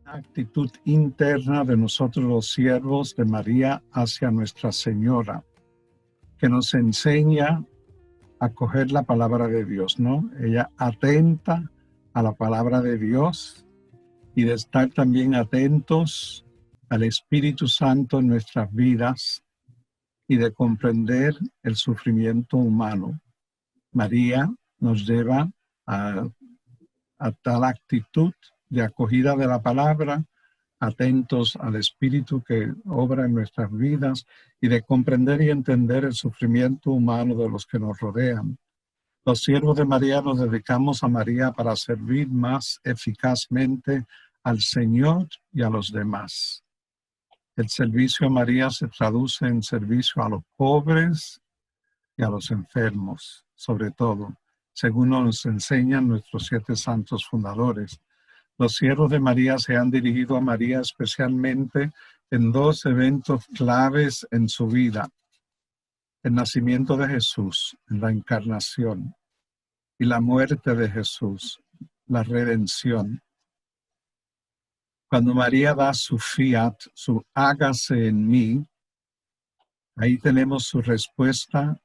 actitud interna de nosotros los siervos de María hacia Nuestra Señora, que nos enseña a coger la palabra de Dios, ¿no? Ella atenta a la palabra de Dios y de estar también atentos al Espíritu Santo en nuestras vidas y de comprender el sufrimiento humano. María nos lleva a tal actitud de acogida de la palabra, atentos al Espíritu que obra en nuestras vidas y de comprender y entender el sufrimiento humano de los que nos rodean. Los siervos de María nos dedicamos a María para servir más eficazmente al Señor y a los demás. El servicio a María se traduce en servicio a los pobres y a los enfermos, sobre todo, según nos enseñan nuestros 7 santos fundadores. Los siervos de María se han dirigido a María especialmente en 2 eventos claves en su vida: el nacimiento de Jesús, la encarnación, y la muerte de Jesús, la redención. Cuando María da su fiat, su hágase en mí, ahí tenemos su respuesta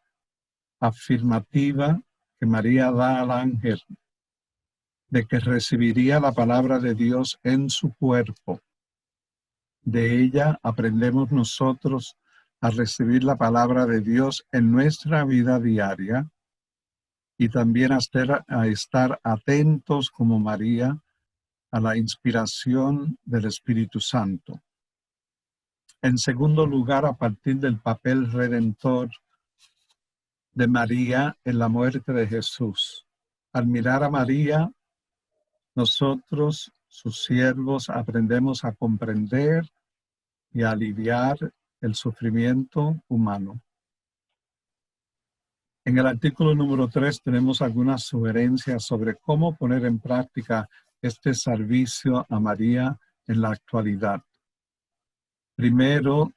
afirmativa que María da al ángel, de que recibiría la palabra de Dios en su cuerpo. De ella aprendemos nosotros a recibir la palabra de Dios en nuestra vida diaria y también a estar atentos como María a la inspiración del Espíritu Santo. En segundo lugar, a partir del papel redentor de María en la muerte de Jesús. Al mirar a María, nosotros, sus siervos, aprendemos a comprender y a aliviar el sufrimiento humano. En el artículo número 3 tenemos algunas sugerencias sobre cómo poner en práctica este servicio a María en la actualidad. Primero,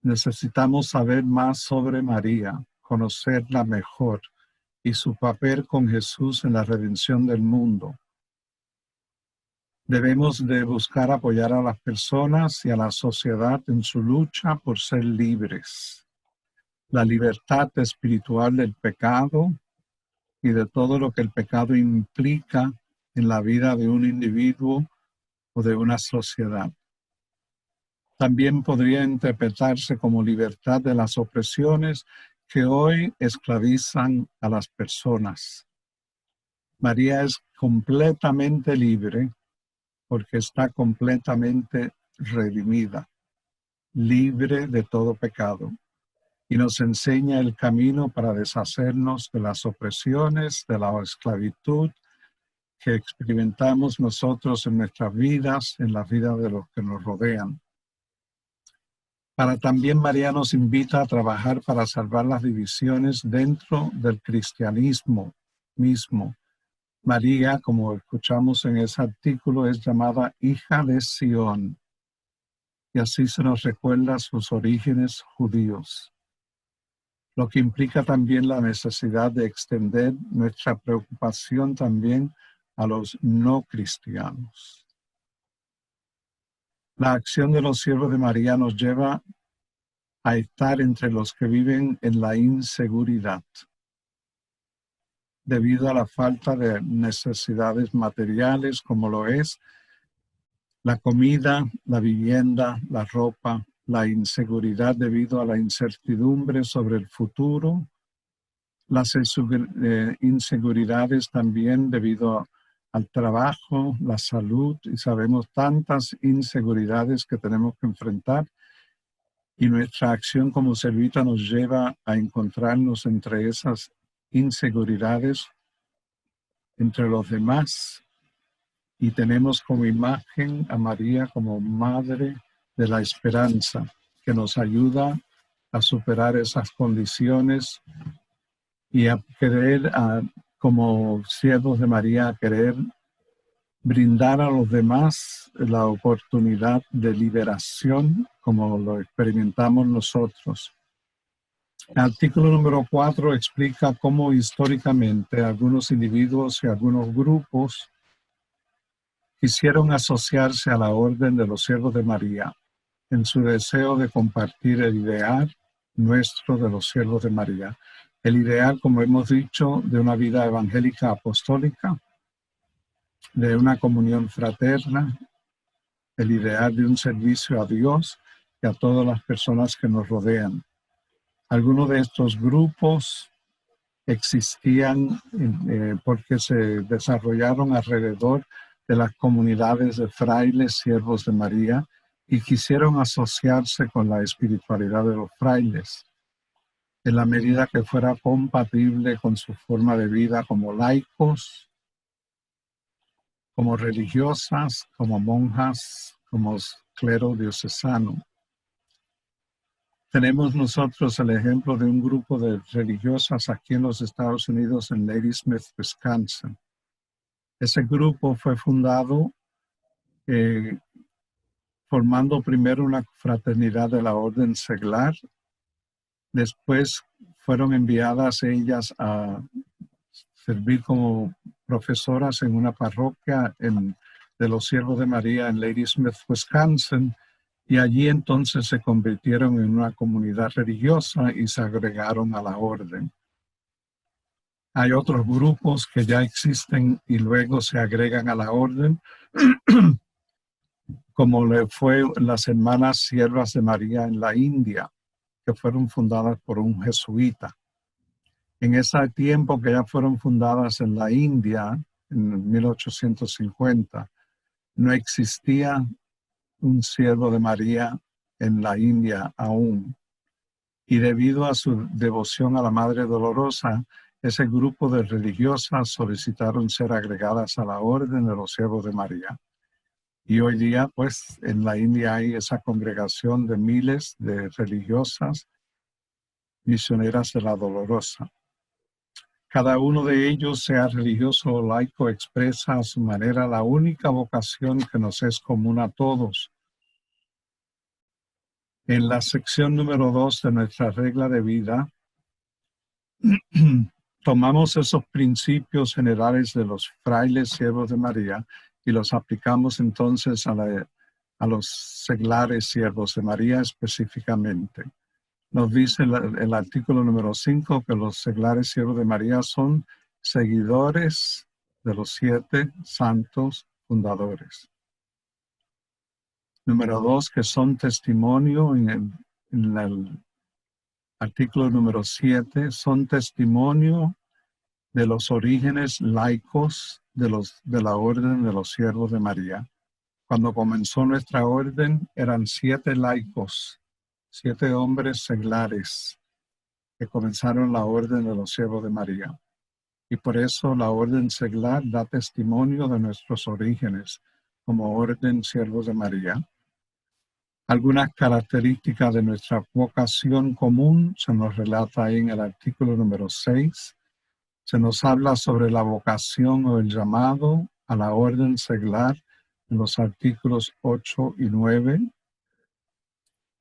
necesitamos saber más sobre María, conocerla mejor y su papel con Jesús en la redención del mundo. Debemos de buscar apoyar a las personas y a la sociedad en su lucha por ser libres. La libertad espiritual del pecado y de todo lo que el pecado implica en la vida de un individuo o de una sociedad. También podría interpretarse como libertad de las opresiones que hoy esclavizan a las personas. María es completamente libre porque está completamente redimida, libre de todo pecado, y nos enseña el camino para deshacernos de las opresiones, de la esclavitud que experimentamos nosotros en nuestras vidas, en la vida de los que nos rodean. También María nos invita a trabajar para salvar las divisiones dentro del cristianismo mismo. María, como escuchamos en ese artículo, es llamada hija de Sión, y así se nos recuerda sus orígenes judíos, lo que implica también la necesidad de extender nuestra preocupación también a los no cristianos. La acción de los siervos de María nos lleva a estar entre los que viven en la inseguridad, debido a la falta de necesidades materiales como lo es la comida, la vivienda, la ropa, la inseguridad debido a la incertidumbre sobre el futuro, las inseguridades también debido al trabajo, la salud, y sabemos tantas inseguridades que tenemos que enfrentar, y nuestra acción como servita nos lleva a encontrarnos entre esas inseguridades, entre los demás, y tenemos como imagen a María como madre de la esperanza, que nos ayuda a superar esas condiciones y a querer, como siervos de María, a querer brindar a los demás la oportunidad de liberación como lo experimentamos nosotros. El artículo número 4 explica cómo históricamente algunos individuos y algunos grupos quisieron asociarse a la Orden de los Siervos de María en su deseo de compartir el ideal nuestro de los Siervos de María. El ideal, como hemos dicho, de una vida evangélica apostólica, de una comunión fraterna, el ideal de un servicio a Dios y a todas las personas que nos rodean. Algunos de estos grupos existían porque se desarrollaron alrededor de las comunidades de frailes, siervos de María, y quisieron asociarse con la espiritualidad de los frailes, en la medida que fuera compatible con su forma de vida como laicos, como religiosas, como monjas, como clero diocesano. Tenemos nosotros el ejemplo de un grupo de religiosas aquí en los Estados Unidos, en Ladysmith, Wisconsin. Ese grupo fue fundado formando primero una fraternidad de la Orden Seglar. Después fueron enviadas ellas a servir como profesoras en una parroquia de los Siervos de María en Ladysmith, Wisconsin, y allí entonces se convirtieron en una comunidad religiosa y se agregaron a la orden. Hay otros grupos que ya existen y luego se agregan a la orden, como le fue las Hermanas Siervas de María en la India, que fueron fundadas por un jesuita. En ese tiempo que ya fueron fundadas en la India, en 1850, no existía un siervo de María en la India aún. Y debido a su devoción a la Madre Dolorosa, ese grupo de religiosas solicitaron ser agregadas a la Orden de los Siervos de María. Y hoy día, pues, en la India hay esa congregación de miles de religiosas misioneras de la Dolorosa. Cada uno de ellos, sea religioso o laico, expresa a su manera la única vocación que nos es común a todos. En la sección número 2 de nuestra regla de vida, tomamos esos principios generales de los frailes siervos de María y los aplicamos entonces a los seglares siervos de María específicamente. Nos dice el artículo número 5 que los seglares siervos de María son seguidores de los 7 santos fundadores. Número 2, que son testimonio en el artículo número 7, son testimonio de los orígenes laicos de la Orden de los Siervos de María. Cuando comenzó nuestra orden eran 7 laicos, 7 hombres seglares que comenzaron la Orden de los Siervos de María. Y por eso la Orden Seglar da testimonio de nuestros orígenes como Orden Siervos de María. Algunas características de nuestra vocación común se nos relata ahí en el artículo número 6. Se nos habla sobre la vocación o el llamado a la Orden Seglar en los artículos 8 y 9.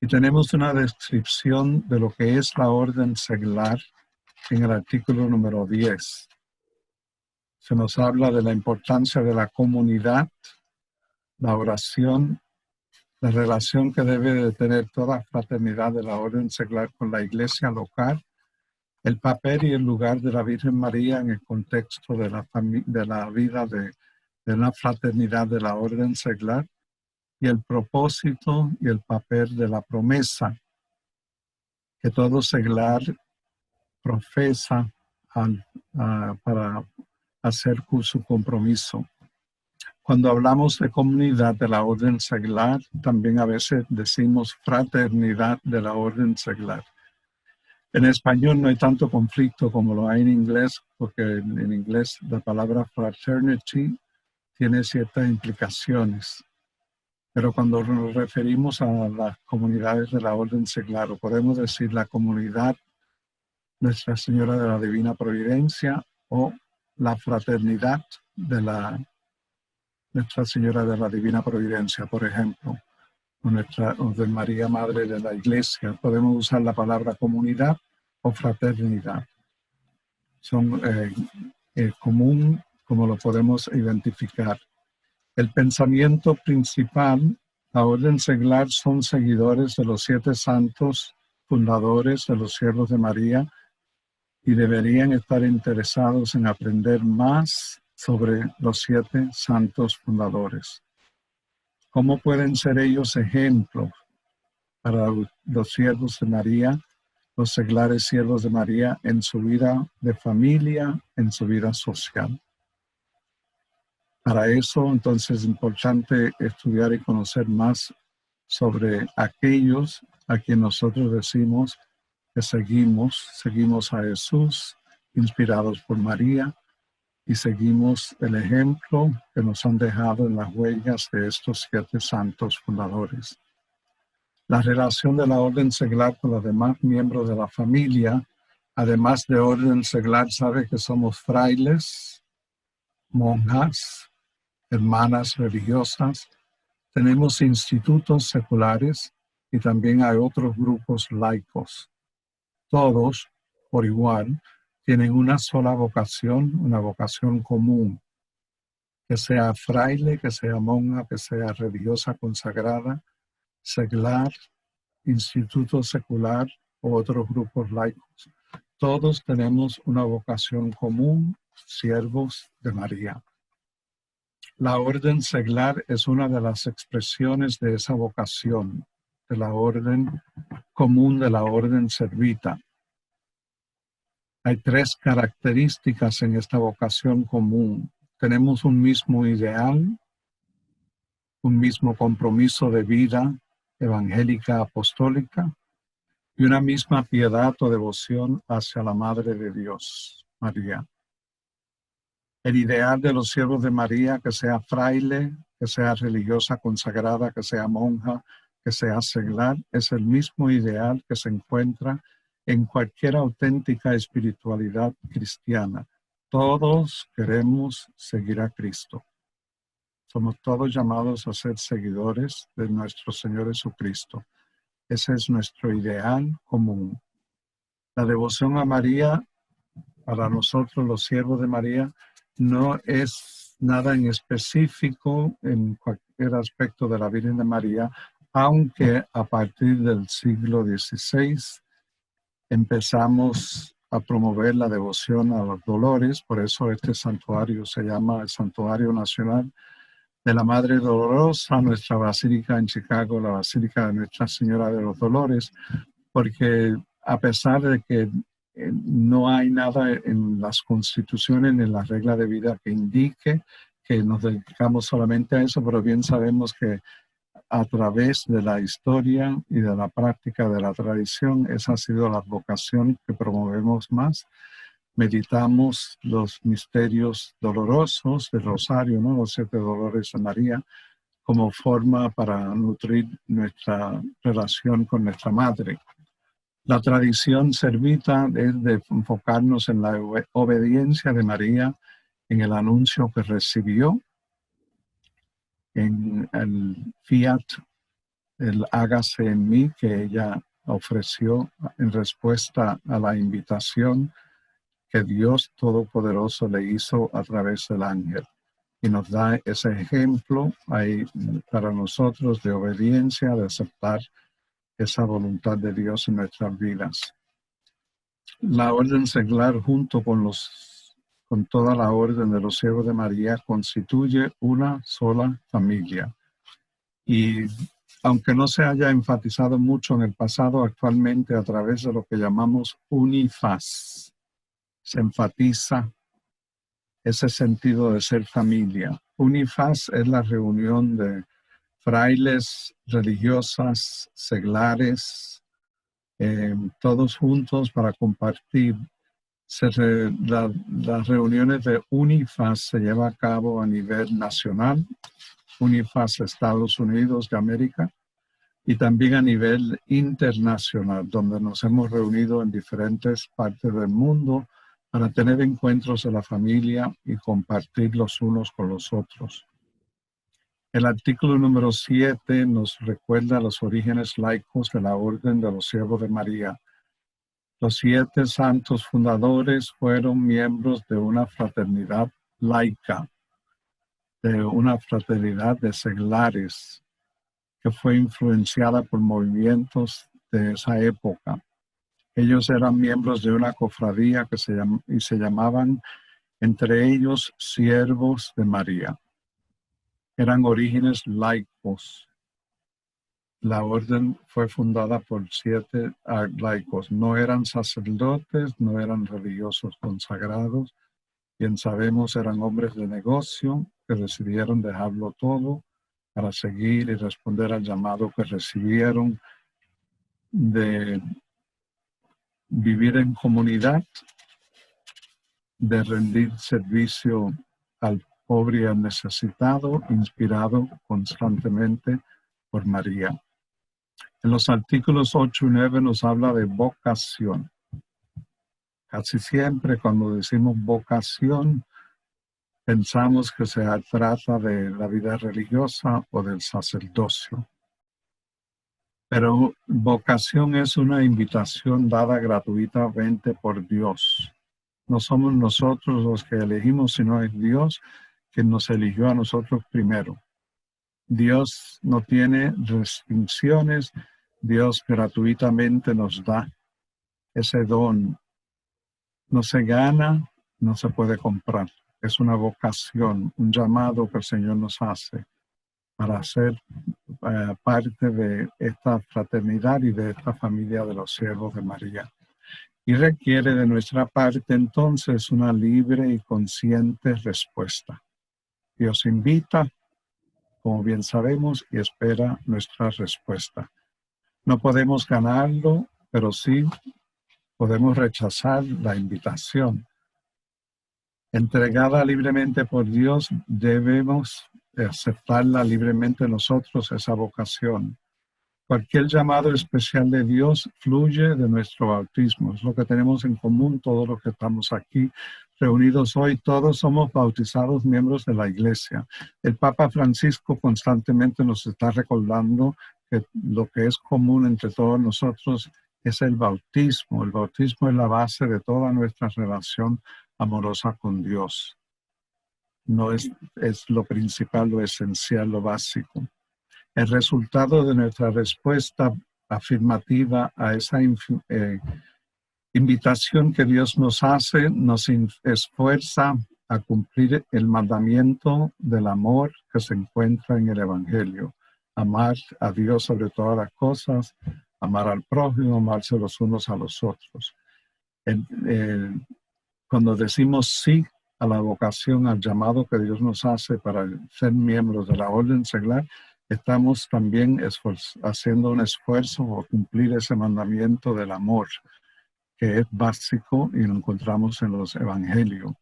Y tenemos una descripción de lo que es la Orden Seglar en el artículo número 10. Se nos habla de la importancia de la comunidad, la oración, la relación que debe de tener toda fraternidad de la Orden Seglar con la iglesia local, el papel y el lugar de la Virgen María en el contexto de la vida de una fraternidad de la Orden Seglar, y el propósito y el papel de la promesa que todo seglar profesa para hacer su compromiso. Cuando hablamos de comunidad de la Orden Seglar, también a veces decimos fraternidad de la Orden Seglar. En español no hay tanto conflicto como lo hay en inglés, porque en inglés la palabra fraternity tiene ciertas implicaciones. Pero cuando nos referimos a las comunidades de la Orden Seglar, o podemos decir la comunidad Nuestra Señora de la Divina Providencia o la fraternidad de Nuestra Señora de la Divina Providencia, por ejemplo, o de María Madre de la Iglesia. Podemos usar la palabra comunidad o fraternidad. Son común como lo podemos identificar. El pensamiento principal, la orden seglar, son seguidores de los 7 santos fundadores de los siervos de María y deberían estar interesados en aprender más sobre los 7 santos fundadores. ¿Cómo pueden ser ellos ejemplos para los siervos de María, los seglares siervos de María, en su vida de familia, en su vida social? Para eso, entonces, es importante estudiar y conocer más sobre aquellos a quien nosotros decimos que seguimos a Jesús, inspirados por María, y seguimos el ejemplo que nos han dejado en las huellas de estos 7 santos fundadores. La relación de la orden seglar con los demás miembros de la familia, además de orden seglar, sabe que somos frailes, monjas, hermanas religiosas, tenemos institutos seculares y también hay otros grupos laicos. Todos, por igual, tienen una sola vocación, una vocación común, que sea fraile, que sea monja, que sea religiosa consagrada, seglar, instituto secular o otros grupos laicos. Todos tenemos una vocación común, siervos de María. La orden seglar es una de las expresiones de esa vocación, de la orden común, de la orden servita. Hay 3 características en esta vocación común. Tenemos un mismo ideal, un mismo compromiso de vida evangélica apostólica y una misma piedad o devoción hacia la Madre de Dios, María. El ideal de los siervos de María, que sea fraile, que sea religiosa consagrada, que sea monja, que sea seglar, es el mismo ideal que se encuentra en cualquier auténtica espiritualidad cristiana. Todos queremos seguir a Cristo. Somos todos llamados a ser seguidores de nuestro Señor Jesucristo. Ese es nuestro ideal común. La devoción a María, para nosotros los siervos de María, no es nada en específico en cualquier aspecto de la Virgen de María, aunque a partir del siglo XVI empezamos a promover la devoción a los dolores. Por eso este santuario se llama el Santuario Nacional de la Madre Dolorosa, nuestra basílica en Chicago, la Basílica de Nuestra Señora de los Dolores, porque a pesar de que no hay nada en las constituciones ni en la regla de vida que indique que nos dedicamos solamente a eso, pero bien sabemos que a través de la historia y de la práctica de la tradición, esa ha sido la vocación que promovemos más. Meditamos los misterios dolorosos del Rosario, ¿no? Los 7 dolores de María, como forma para nutrir nuestra relación con nuestra Madre. La tradición servita es de enfocarnos en la obediencia de María, en el anuncio que recibió, en el fiat, el hágase en mí que ella ofreció en respuesta a la invitación que Dios Todopoderoso le hizo a través del ángel. Y nos da ese ejemplo ahí para nosotros de obediencia, de aceptar esa voluntad de Dios en nuestras vidas. La orden seglar, junto con toda la orden de los siervos de María, constituye una sola familia. Y aunque no se haya enfatizado mucho en el pasado, actualmente a través de lo que llamamos unifaz, se enfatiza ese sentido de ser familia. Unifaz es la reunión de frailes, religiosas, seglares, todos juntos para compartir. Las reuniones de Unifaz se llevan a cabo a nivel nacional, Unifaz Estados Unidos de América, y también a nivel internacional, donde nos hemos reunido en diferentes partes del mundo para tener encuentros de la familia y compartir los unos con los otros. El artículo número 7 nos recuerda los orígenes laicos de la Orden de los Siervos de María. Los 7 santos fundadores fueron miembros de una fraternidad laica. de una fraternidad de seglares que fue influenciada por movimientos de esa época. Ellos eran miembros de una cofradía que se llamaban entre ellos siervos de María. Eran orígenes laicos. La orden fue fundada por 7 laicos. No eran sacerdotes, no eran religiosos consagrados. Bien sabemos, eran hombres de negocio que decidieron dejarlo todo para seguir y responder al llamado que recibieron de vivir en comunidad, de rendir servicio al pobre y al necesitado, inspirado constantemente por María. En los artículos 8 y 9 nos habla de vocación. Casi siempre cuando decimos vocación, pensamos que se trata de la vida religiosa o del sacerdocio. Pero vocación es una invitación dada gratuitamente por Dios. No somos nosotros los que elegimos, sino es Dios quien nos eligió a nosotros primero. Dios no tiene restricciones, Dios gratuitamente nos da ese don. No se gana, no se puede comprar. Es una vocación, un llamado que el Señor nos hace para ser parte de esta fraternidad y de esta familia de los siervos de María. Y requiere de nuestra parte entonces una libre y consciente respuesta. Dios invita, como bien sabemos, y espera nuestra respuesta. No podemos ganarlo, pero sí podemos rechazar la invitación. Entregada libremente por Dios, debemos aceptarla libremente nosotros, esa vocación. Cualquier llamado especial de Dios fluye de nuestro bautismo. Es lo que tenemos en común todos los que estamos aquí reunidos hoy. Todos somos bautizados miembros de la Iglesia. El Papa Francisco constantemente nos está recordando que lo que es común entre todos nosotros es el bautismo. El bautismo es la base de toda nuestra relación amorosa con Dios. No es lo principal, lo esencial, lo básico. El resultado de nuestra respuesta afirmativa a esa invitación que Dios nos hace nos esfuerza a cumplir el mandamiento del amor que se encuentra en el Evangelio. Amar a Dios sobre todas las cosas, amar al prójimo, amarse los unos a los otros. Cuando decimos sí a la vocación, al llamado que Dios nos hace para ser miembros de la orden seglar, estamos también haciendo un esfuerzo por cumplir ese mandamiento del amor, que es básico y lo encontramos en los evangelios.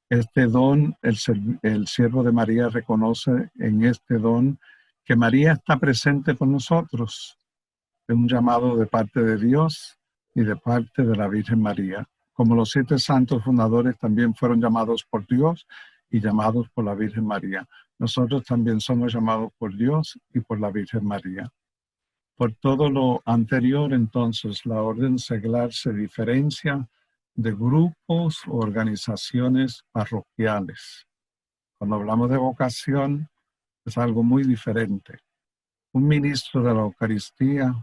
Este don, el siervo de María reconoce en este don que María está presente con nosotros. Es un llamado de parte de Dios y de parte de la Virgen María. Como los 7 santos fundadores también fueron llamados por Dios y llamados por la Virgen María. Nosotros también somos llamados por Dios y por la Virgen María. Por todo lo anterior, entonces, la orden seglar se diferencia de grupos o organizaciones parroquiales. Cuando hablamos de vocación, es algo muy diferente. Un ministro de la Eucaristía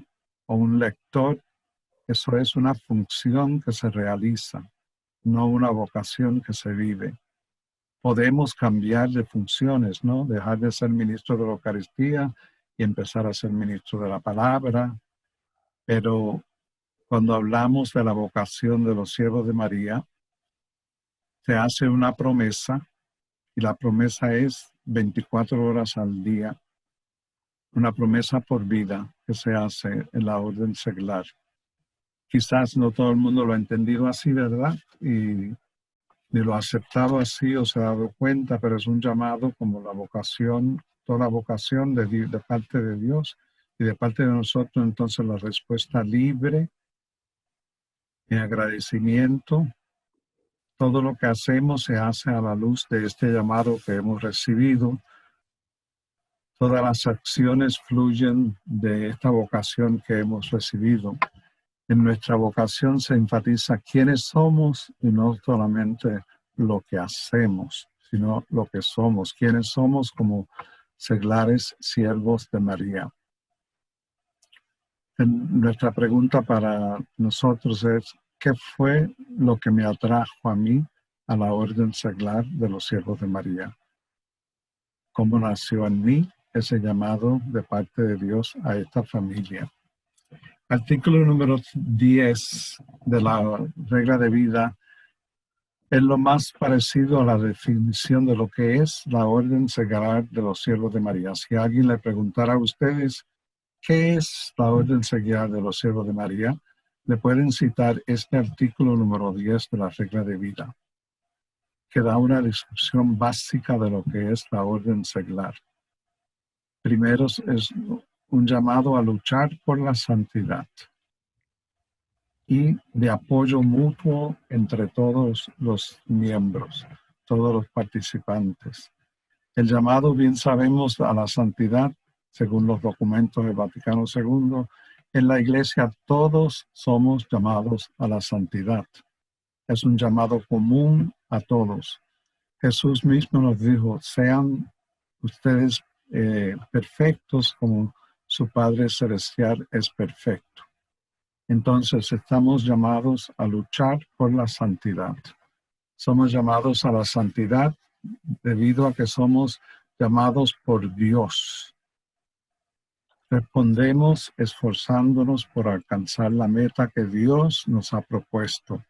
o un lector, eso es una función que se realiza, no una vocación que se vive. Podemos cambiar de funciones, ¿no? Dejar de ser ministro de la Eucaristía y empezar a ser ministro de la palabra. Pero cuando hablamos de la vocación de los siervos de María, se hace una promesa y la promesa es 24 horas al día. Una promesa por vida que se hace en la orden seglar. Quizás no todo el mundo lo ha entendido así, ¿verdad? Y ni lo ha aceptado así o se ha dado cuenta, pero es un llamado como la vocación, toda vocación de parte de Dios y de parte de nosotros. Entonces la respuesta libre, en agradecimiento, todo lo que hacemos se hace a la luz de este llamado que hemos recibido. Todas las acciones fluyen de esta vocación que hemos recibido. En nuestra vocación se enfatiza quiénes somos y no solamente lo que hacemos. sino lo que somos, quienes somos como seglares siervos de María. Nuestra pregunta para nosotros es, ¿qué fue lo que me atrajo a mí a la orden seglar de los siervos de María? ¿Cómo nació en mí ese llamado de parte de Dios a esta familia? Artículo número 10 de la regla de vida es lo más parecido a la definición de lo que es la orden seglar de los siervos de María. Si alguien le preguntara a ustedes qué es la orden seglar de los siervos de María, le pueden citar este artículo número 10 de la regla de vida, que da una descripción básica de lo que es la orden seglar. Primero es un llamado a luchar por la santidad y de apoyo mutuo entre todos los miembros, todos los participantes. El llamado, bien sabemos, a la santidad, según los documentos del Vaticano II, en la Iglesia todos somos llamados a la santidad. Es un llamado común a todos. Jesús mismo nos dijo, sean ustedes perfectos como su Padre Celestial es perfecto. Entonces estamos llamados a luchar por la santidad. Somos llamados a la santidad debido a que somos llamados por Dios. Respondemos esforzándonos por alcanzar la meta que Dios nos ha propuesto.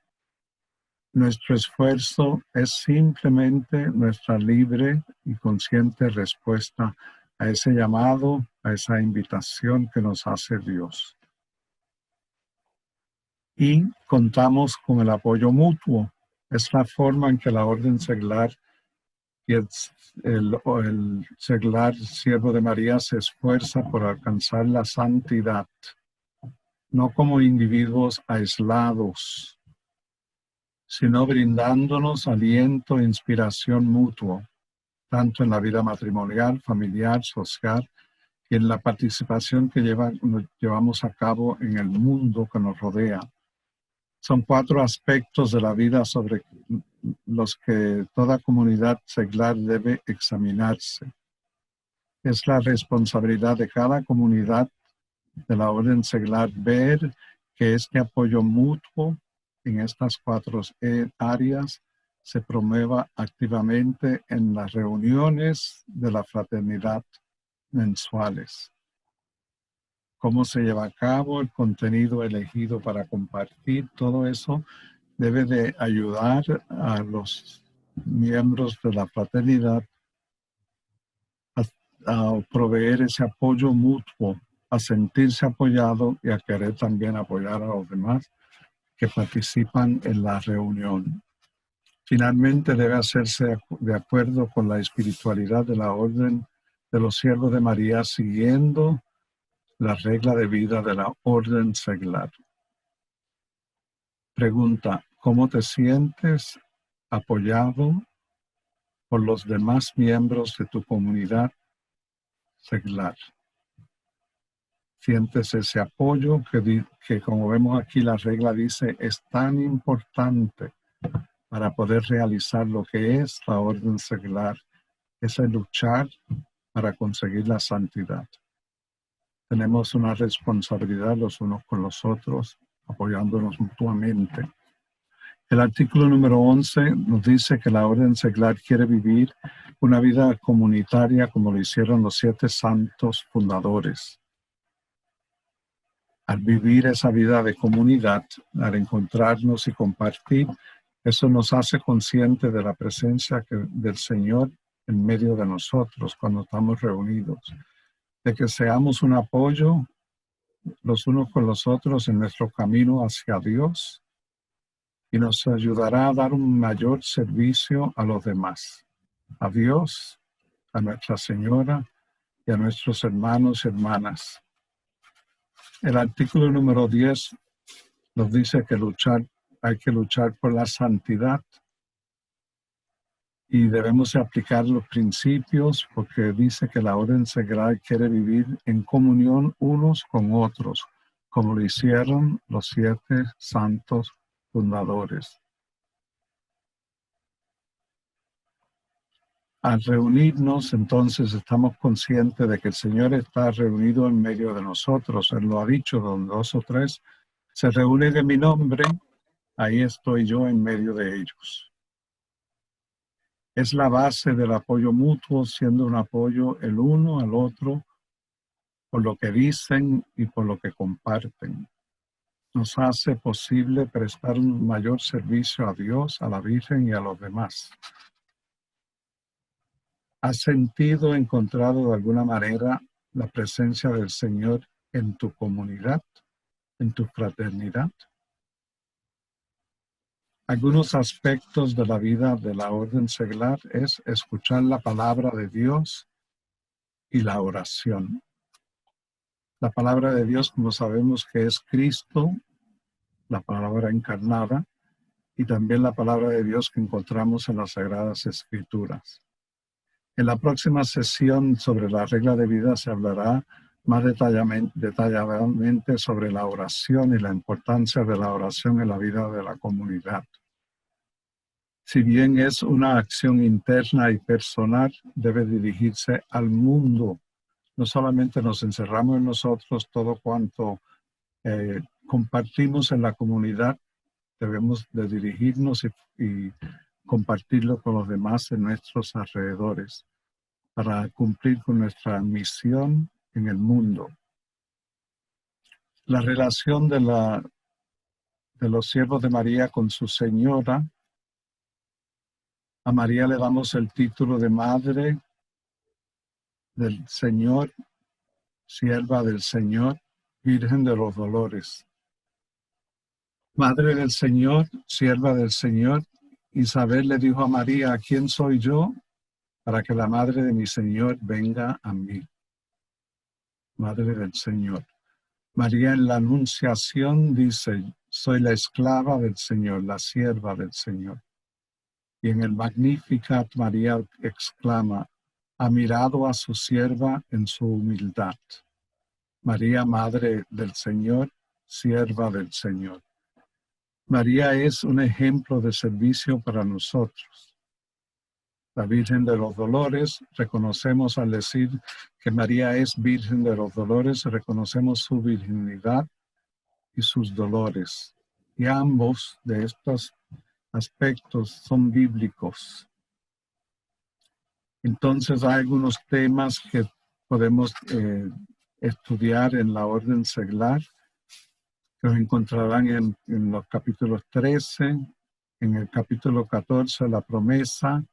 Nuestro esfuerzo es simplemente nuestra libre y consciente respuesta a ese llamado, a esa invitación que nos hace Dios. Y contamos con el apoyo mutuo. Es la forma en que la orden seglar y el seglar siervo de María se esfuerza por alcanzar la santidad, no como individuos aislados, sino brindándonos aliento e inspiración mutuo, tanto en la vida matrimonial, familiar, social y en la participación que llevamos a cabo en el mundo que nos rodea. Son 4 aspectos de la vida sobre los que toda comunidad seglar debe examinarse. Es la responsabilidad de cada comunidad de la orden seglar ver que este apoyo mutuo en estas 4 áreas se promueva activamente en las reuniones de la fraternidad mensuales. Cómo se lleva a cabo el contenido elegido para compartir, todo eso debe de ayudar a los miembros de la fraternidad a proveer ese apoyo mutuo, a sentirse apoyado y a querer también apoyar a los demás que participan en la reunión. Finalmente debe hacerse de acuerdo con la espiritualidad de la orden de los siervos de María, siguiendo la regla de vida de la orden seglar. Pregunta, ¿cómo te sientes apoyado por los demás miembros de tu comunidad seglar? ¿Sientes ese apoyo que como vemos aquí la regla dice es tan importante para poder realizar lo que es la orden seglar? Es el luchar para conseguir la santidad. Tenemos una responsabilidad los unos con los otros, apoyándonos mutuamente. El artículo número 11 nos dice que la orden seglar quiere vivir una vida comunitaria como lo hicieron los 7 santos fundadores. Al vivir esa vida de comunidad, al encontrarnos y compartir, eso nos hace conscientes de la presencia del Señor en medio de nosotros cuando estamos reunidos, de que seamos un apoyo los unos con los otros en nuestro camino hacia Dios y nos ayudará a dar un mayor servicio a los demás, a Dios, a Nuestra Señora y a nuestros hermanos y hermanas. El artículo número 10 nos dice que hay que luchar por la santidad y debemos aplicar los principios porque dice que la orden seglar quiere vivir en comunión unos con otros, como lo hicieron los 7 santos fundadores. Al reunirnos, entonces, estamos conscientes de que el Señor está reunido en medio de nosotros. Él lo ha dicho, donde 2 o 3 se reúnen en mi nombre, ahí estoy yo en medio de ellos. Es la base del apoyo mutuo, siendo un apoyo el uno al otro por lo que dicen y por lo que comparten. Nos hace posible prestar un mayor servicio a Dios, a la Virgen y a los demás. ¿Has sentido, encontrado de alguna manera la presencia del Señor en tu comunidad, en tu fraternidad? Algunos aspectos de la vida de la orden seglar es escuchar la palabra de Dios y la oración. La palabra de Dios, como sabemos que es Cristo, la palabra encarnada, y también la palabra de Dios que encontramos en las Sagradas Escrituras. En la próxima sesión sobre la regla de vida se hablará más detalladamente sobre la oración y la importancia de la oración en la vida de la comunidad. Si bien es una acción interna y personal, debe dirigirse al mundo. No solamente nos encerramos en nosotros, todo cuanto compartimos en la comunidad, debemos de dirigirnos y compartirlo con los demás en nuestros alrededores para cumplir con nuestra misión en el mundo. La relación de los siervos de María con su señora. A María le damos el título de Madre del Señor, Sierva del Señor, Virgen de los Dolores. Madre del Señor, Sierva del Señor, Isabel le dijo a María: ¿quién soy yo para que la Madre de mi Señor venga a mí? Madre del Señor. María en la Anunciación dice: soy la esclava del Señor, la sierva del Señor. Y en el Magnificat María exclama: ha mirado a su sierva en su humildad. María, Madre del Señor, sierva del Señor. María es un ejemplo de servicio para nosotros. La Virgen de los Dolores, reconocemos al decir que María es Virgen de los Dolores, reconocemos su virginidad y sus dolores. Y ambos de estos aspectos son bíblicos. Entonces hay algunos temas que podemos estudiar en la orden seglar, que los encontrarán en los capítulos 13, en el capítulo 14, la promesa.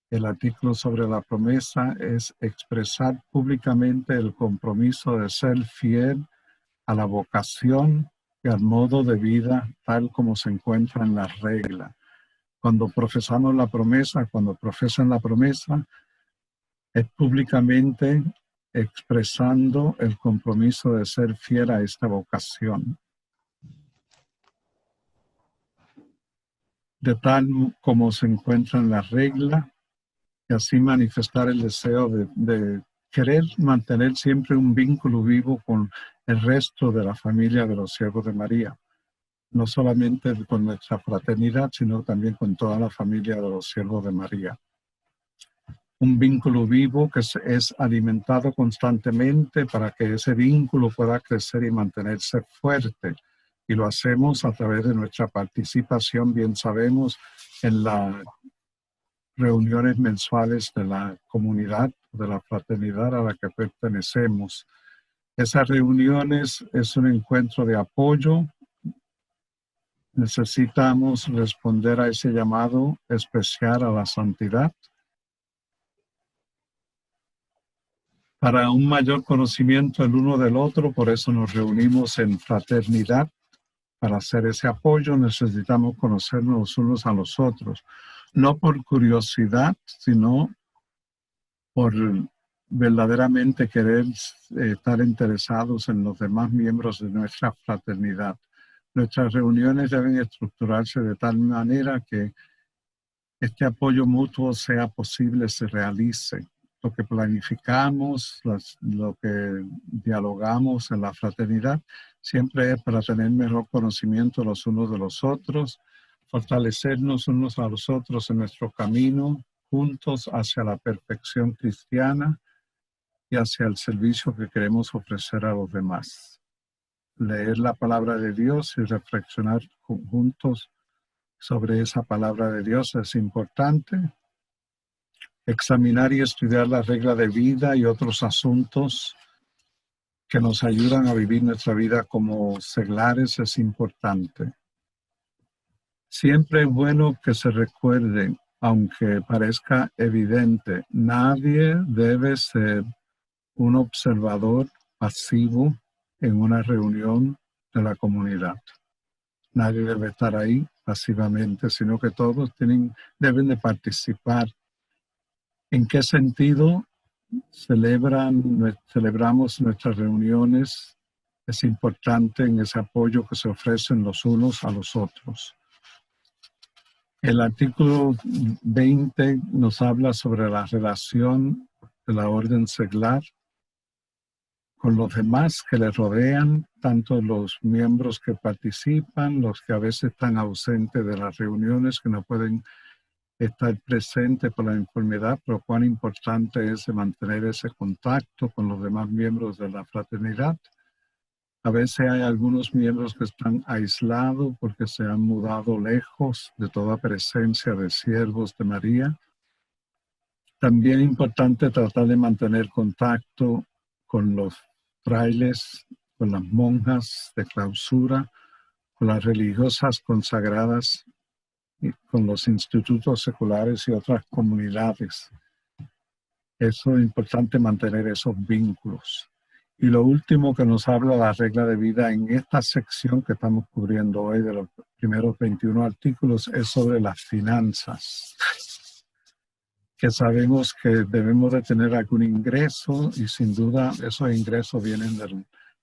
El artículo sobre la promesa es expresar públicamente el compromiso de ser fiel a la vocación y al modo de vida tal como se encuentra en la regla. Cuando profesamos la promesa, cuando profesan la promesa, es públicamente expresando el compromiso de ser fiel a esta vocación. De tal como se encuentra en la regla, y así manifestar el deseo de querer mantener siempre un vínculo vivo con el resto de la familia de los siervos de María. No solamente con nuestra fraternidad, sino también con toda la familia de los siervos de María. Un vínculo vivo que es alimentado constantemente para que ese vínculo pueda crecer y mantenerse fuerte. Y lo hacemos a través de nuestra participación, bien sabemos, en las reuniones mensuales de la comunidad, de la fraternidad a la que pertenecemos. Esas reuniones es un encuentro de apoyo. Necesitamos responder a ese llamado especial a la santidad. Para un mayor conocimiento el uno del otro, por eso nos reunimos en fraternidad. Para hacer ese apoyo necesitamos conocernos los unos a los otros, no por curiosidad, sino por verdaderamente querer estar interesados en los demás miembros de nuestra fraternidad. Nuestras reuniones deben estructurarse de tal manera que este apoyo mutuo sea posible, se realice. Lo que planificamos, lo que dialogamos en la fraternidad, siempre es para tener mejor conocimiento los unos de los otros, fortalecernos unos a los otros en nuestro camino juntos hacia la perfección cristiana y hacia el servicio que queremos ofrecer a los demás. Leer la palabra de Dios y reflexionar juntos sobre esa palabra de Dios es importante. Examinar y estudiar la regla de vida y otros asuntos que nos ayudan a vivir nuestra vida como seglares es importante. Siempre es bueno que se recuerde, aunque parezca evidente, nadie debe ser un observador pasivo en una reunión de la comunidad. Nadie debe estar ahí pasivamente, sino que todos deben de participar. ¿En qué sentido celebramos nuestras reuniones? Es importante en ese apoyo que se ofrecen los unos a los otros. El artículo 20 nos habla sobre la relación de la orden seglar con los demás que le rodean, tanto los miembros que participan, los que a veces están ausentes de las reuniones, que no pueden estar presentes por la enfermedad, pero cuán importante es mantener ese contacto con los demás miembros de la fraternidad. A veces hay algunos miembros que están aislados porque se han mudado lejos de toda presencia de siervos de María. También es importante tratar de mantener contacto con los frailes, con las monjas de clausura, con las religiosas consagradas, y con los institutos seculares y otras comunidades. Eso es importante mantener esos vínculos. Y lo último que nos habla la regla de vida en esta sección que estamos cubriendo hoy de los primeros 21 artículos es sobre las finanzas. Que sabemos que debemos de tener algún ingreso y sin duda esos ingresos vienen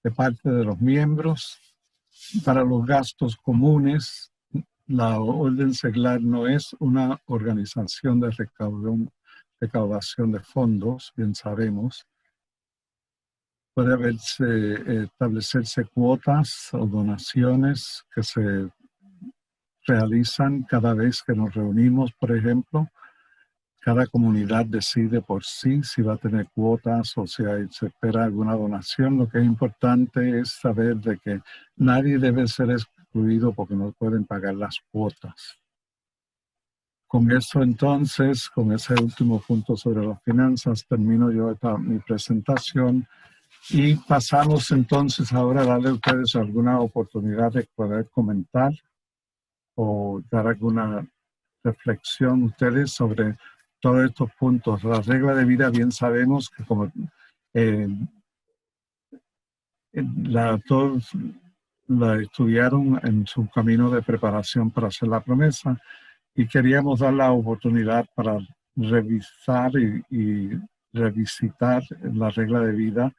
de parte de los miembros. Para los gastos comunes, la Orden Seglar no es una organización de recaudación de fondos, bien sabemos. Puede establecerse cuotas o donaciones que se realizan cada vez que nos reunimos, por ejemplo. Cada comunidad decide por sí si va a tener cuotas o si se espera alguna donación. Lo que es importante es saber de que nadie debe ser excluido porque no pueden pagar las cuotas. Con eso entonces, con ese último punto sobre las finanzas, termino yo mi presentación y pasamos entonces ahora a darle a ustedes alguna oportunidad de poder comentar o dar alguna reflexión ustedes sobre todos estos puntos. La regla de vida, bien sabemos que como todos la estudiaron en su camino de preparación para hacer la promesa y queríamos dar la oportunidad para revisar y revisitar la regla de vida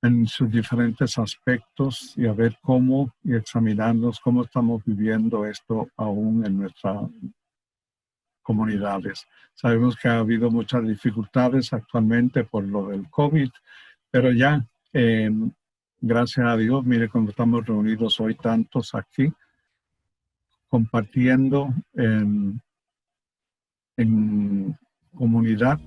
en sus diferentes aspectos y a ver cómo y examinarnos cómo estamos viviendo esto aún en nuestras comunidades. Sabemos que ha habido muchas dificultades actualmente por lo del COVID, pero ya, gracias a Dios, mire cómo estamos reunidos hoy tantos aquí, compartiendo en comunidad